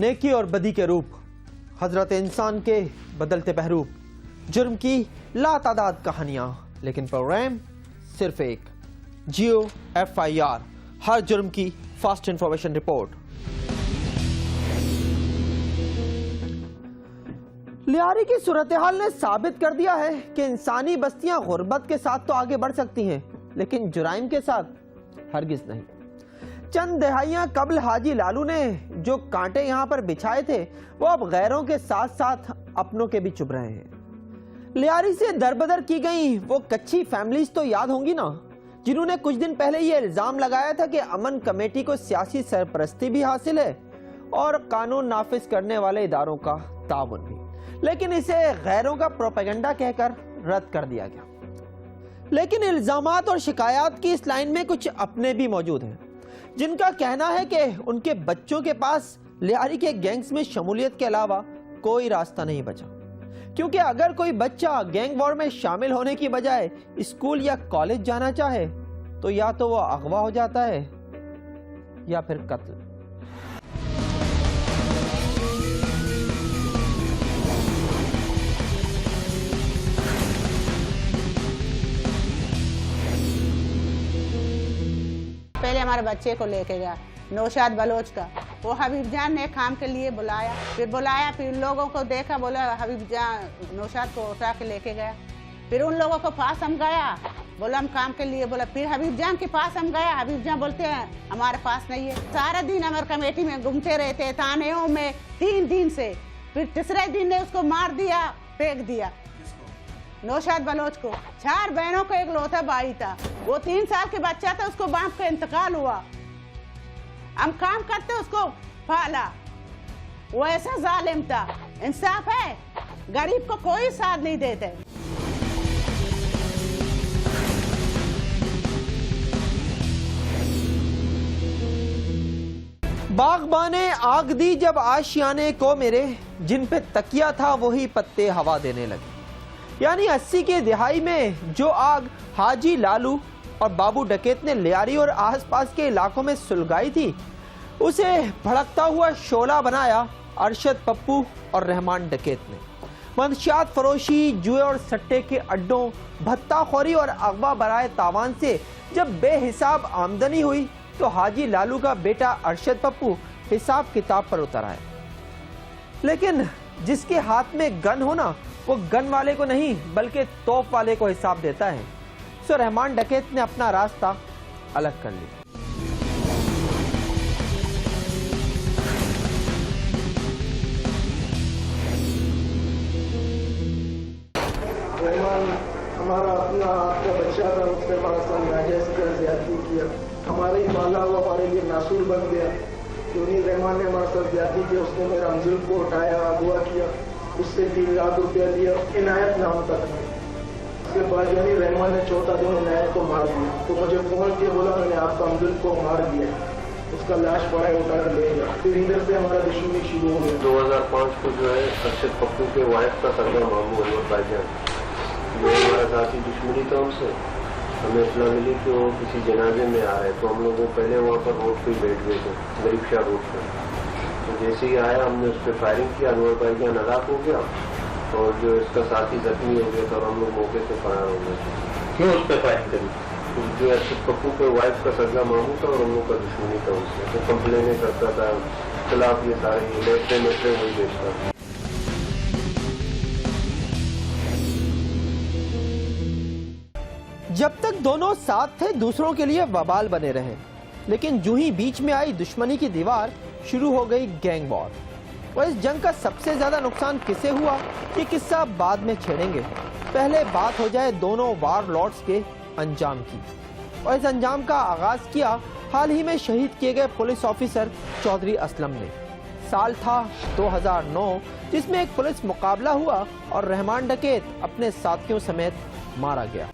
नेकी और बदी के रूप, हजरत इंसान के बदलते पहलू, जुर्म की लातादाद कहानियां, लेकिन प्रोग्राम सिर्फ एक, जियो FIR, हर जुर्म की फास्ट इंफॉर्मेशन रिपोर्ट। लियारी की सूरत हाल ने साबित कर दिया है कि इंसानी बस्तियां गुर्बत के साथ तो आगे बढ़ सकती हैं, लेकिन जुराइम के साथ हरगिज नहीं। चंद दहाइयां कबल हाजी लालू ने जो कांटे यहां पर बिछाए थे, वो अब गैरों के साथ साथ अपनों के भी चुभ रहे हैं। लियारी से दरबदर की गई वो कच्ची फैमिलीज तो याद होंगी ना, जिन्होंने कुछ दिन पहले ये इल्जाम लगाया था कि अमन कमेटी को सियासी सरपरस्ती भी हासिल है और कानून नाफिज करने वाले इदारों का ताउन भी, लेकिन इसे गैरों का प्रोपेगेंडा कहकर रद्द कर दिया गया। लेकिन इल्जामात और शिकायत की इस लाइन में कुछ अपने भी मौजूद हैं, जिनका कहना है कि उनके बच्चों के पास लियारी के गैंग्स में शमूलियत के अलावा कोई रास्ता नहीं बचा, क्योंकि अगर कोई बच्चा गैंग वॉर में शामिल होने की बजाय स्कूल या कॉलेज जाना चाहे तो या तो वो अगवा हो जाता है या फिर कत्ल। पहले हमारे बच्चे को लेके गया नौशाद बलोच का, वो हबीब जान ने काम के लिए बुलाया, फिर लोगों को देखा, बोला हबीब जान नौशाद को उठा के लेके गया। फिर उन लोगों को पास हम गया, बोला हम काम के लिए, बोला फिर हबीब जान के पास हम गया, हबीब जान बोलते हैं हमारे पास नहीं है। सारा दिन हमारे कमेटी में घूमते रहते थानेों में 3 दिन से। फिर तीसरे दिन ने उसको मार दिया, फेंक दिया नौशाद बलोच को। 4 बहनों को एक लौता भाई था, वो 3 साल के बच्चा था, उसको बाप का इंतकाल हुआ। हम काम करते उसको पाला, वो ऐसा जालिम था। इंसाफ है, गरीब को कोई साथ नहीं देते। बागबाने आग दी जब आशियाने को मेरे, जिन पे तकिया था वही पत्ते हवा देने लगे। यानी 80 की दिहाई में जो आग हाजी लालू और बाबू डकैत ने लियारी और आसपास के इलाकों में सुलगाई थी, उसे भड़कता हुआ शोला बनाया अरशद पप्पू और रहमान डकैत ने। मंशियात फरोशी, जुए और सट्टे के अड्डों, भत्ताखोरी और अगवा बराए तावान से जब बेहिसाब आमदनी हुई तो हाजी लालू का बेटा अरशद पप्पू हिसाब किताब पर उतर आया। लेकिन जिसके हाथ में गन हो ना, वो गन वाले को नहीं बल्कि तोप वाले को हिसाब देता है। सो रहमान डकैत ने अपना रास्ता अलग कर लिया। रहमान हमारा अपना आपका बच्चा था, उसके पास नाजायज कर ज्यादती किया, हमारे ही पाला हुआ हमारे लिए नासूर बन गया। क्योंकि रहमान ने हमारे साथ ज्यादती किया, उसने मेरा अंजुल को उठाया, अगवा किया, उससे 3 लाख रुपया लिया, इनायत नाम तक में। उसके बाद यानी रहमान ने चौथा दिन इनायत को मार दिया, तो मुझे फोन किया, बोला मैंने आपका अंजुल को मार दिया, उसका लाश पड़ा है, उठा कर ले गया। फिर इधर से हमारा दुश्मनी शुरू हो गया। 2005 को जो है अरशद पप्पू के वाइफ का सरगम मामू अनवर भाईजान, ये हमारा साथी दुश्मनी था उनसे। हमें इतला मिली कि वो किसी जनाजे में आ रहे, तो हम लोग पहले वहाँ पर रोड पर बैठ गए थे, गरीब शाह रोड पर। तो जैसे ही आया हमने उस पर फायरिंग किया, अनवर भाईजान हलाक हो गया और जो इसका साथी जख्मी हो गया था और हम लोग मौके से फरार हो गए। क्यों उस पर फायरिंग करी? तो जो अरशद पप्पू के वाइफ का सरगा मामू था और हम लोग का दुश्मनी था उससे, तो कंप्लेने करता था खिलाफ, ये सारे लेटरे वही बेचता था। जब तक दोनों साथ थे दूसरों के लिए वबाल बने रहे, लेकिन जो ही बीच में आई दुश्मनी की दीवार, शुरू हो गई गैंग वॉर। और इस जंग का सबसे ज्यादा नुकसान किसे हुआ, ये किस्सा बाद में छेड़ेंगे। पहले बात हो जाए दोनों वार लॉर्ड्स के अंजाम की। और इस अंजाम का आगाज किया हाल ही में शहीद किए गए पुलिस ऑफिसर चौधरी असलम ने। साल था 2009, जिसमें एक पुलिस मुकाबला हुआ और रहमान डकैत अपने साथियों समेत मारा गया।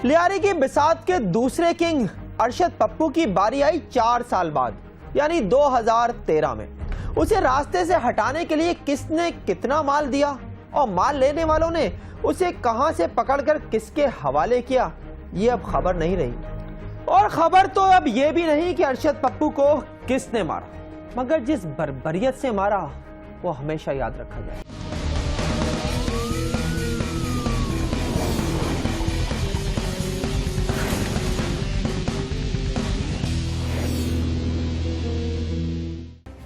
लियारी की बिसात के दूसरे किंग अरशद पप्पू की बारी आई 4 साल बाद, यानी 2013 में। उसे रास्ते से हटाने के लिए किसने कितना माल दिया और माल लेने वालों ने उसे कहां से पकड़कर किसके हवाले किया, ये अब खबर नहीं रही। और खबर तो अब ये भी नहीं कि अरशद पप्पू को किसने मारा, मगर जिस बर्बरियत से मारा वो हमेशा याद रखा जाए।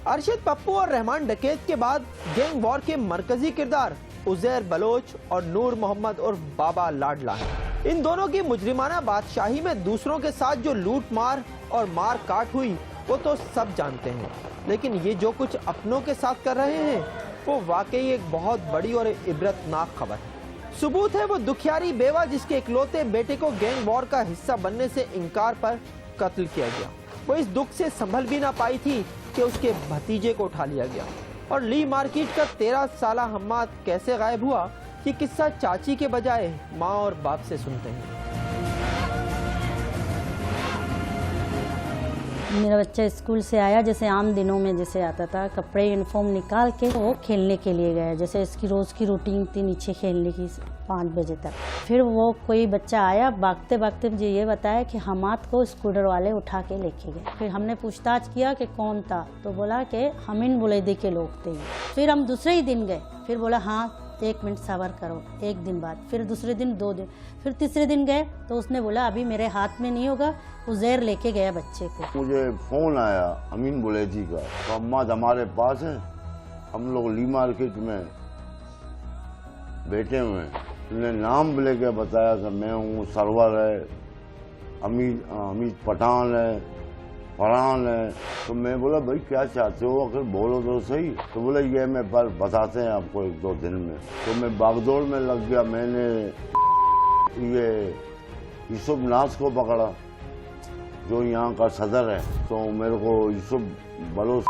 अरशद पप्पू और रहमान डकैत के बाद गैंग वॉर के मरकजी किरदार उजैर बलोच और नूर मोहम्मद और बाबा लाडला हैं। इन दोनों की मुजरिमाना बादशाही में दूसरों के साथ जो लूट मार और मार काट हुई वो तो सब जानते हैं, लेकिन ये जो कुछ अपनों के साथ कर रहे हैं वो वाकई एक बहुत बड़ी और इबरतनाक खबर है। सबूत है वो दुखियारी बेवा जिसके इकलौते बेटे को गैंग वॉर का हिस्सा बनने से इनकार पर कत्ल किया गया। वो इस दुख से संभल भी ना पाई थी कि उसके भतीजे को उठा लिया गया। और ली मार्केट का 13 साला हम्माद कैसे गायब हुआ, ये किस्सा चाची के बजाय माँ और बाप से सुनते हैं। मेरा बच्चा स्कूल से आया, जैसे आम दिनों में जैसे आता था, कपड़े यूनिफॉर्म निकाल के वो खेलने के लिए गया। जैसे इसकी रोज़ की रूटीन थी नीचे खेलने की 5 बजे तक। फिर वो कोई बच्चा आया, भागते भागते मुझे ये बताया कि हमाद को स्कूटर वाले उठा के लेके गए। फिर हमने पूछताछ किया कि कौन था, तो बोला कि हमीन बुलैदी के लोग थे। फिर हम दूसरे ही दिन गए, फिर बोला हाँ 1 मिनट सबर करो। 1 दिन बाद फिर दूसरे दिन 2 दिन, फिर तीसरे दिन गए तो उसने बोला अभी मेरे हाथ में नहीं होगा, उजैर लेके गया बच्चे को। मुझे फ़ोन आया अमीन बुलैदी का, तो अम्माद हमारे पास है, हम लोग ली मार्केट में बैठे हुए हैं। उन्हें नाम लेके बताया कि मैं हूँ, सरवर है, अमीद पठान है, फरहान है। तो मैं बोला भाई क्या चाहते हो, आखिर बोलो तो सही। तो बोला ये मैं पर बताते हैं आपको 1-2 दिन में। तो मैं बागदौड़ में लग गया। मैंने ये यूसुफ नाज को पकड़ा जो यहाँ का सदर है। तो मेरे को यूसुफ बलोच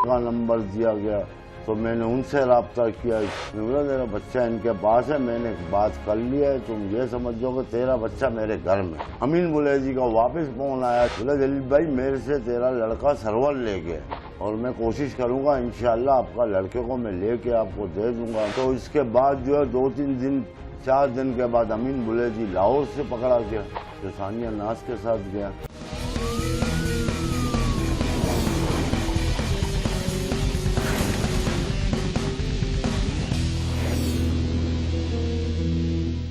का नंबर दिया गया, तो मैंने उनसे रब्ता किया। बोला मेरा बच्चा इनके पास है, मैंने बात कर लिया है, तुम ये समझो कि तेरा बच्चा मेरे घर में। अमीन बुलैदी का वापस फोन आया, बोला जलील भाई मेरे से तेरा लड़का सरवर ले गया और मैं कोशिश करूंगा इंशाल्लाह आपका लड़के को मैं लेके आपको दे दूंगा। तो इसके बाद जो है 2-3 दिन 4 दिन के बाद अमीन बुलैदी लाहौर से पकड़ा गया, जो सानिया नाज के साथ गया।